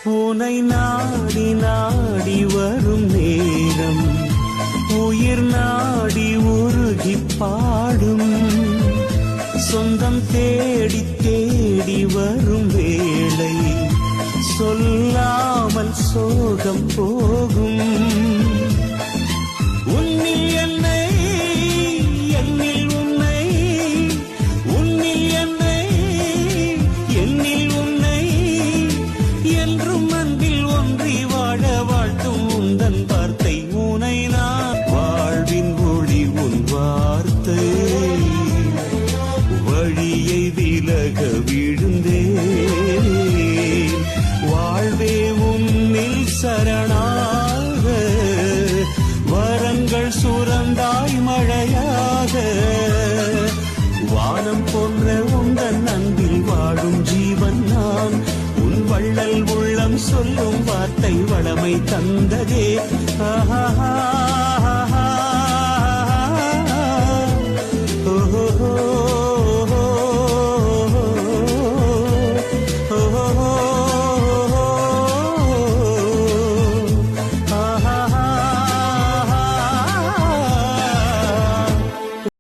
உனை நாடி நாடி வரும் நேரம் உயிர் நாடி உருகி பாடும். சொந்தம் தேடி தேடி வரும் வேளை சொல்லாமல் சோகம் போகும். உன்னில் என்னை என்னில் உன்னை, உன்னில் என்னை என்னில் உன்னை, என்றும் அன்பில் ஒன்றி வாழ வாழ்த்தும் உந்தன் வார்த்தை. உனை நான் வாழ்வின் ஒளி உன் வார்த்தை, வழியை விலக விழுந்தேன். வாழ்வே உன்னில் சரணாக, வரங்கள் சுரந்தாய் மழையாக. வானம் போன்ற உந்தன் அன்பில் வாழும் ஜீவன் நான். உன் வள்ளல் உள்ளம் சொல்லும் வார்த்தை வளமை தந்ததே. ஆஹா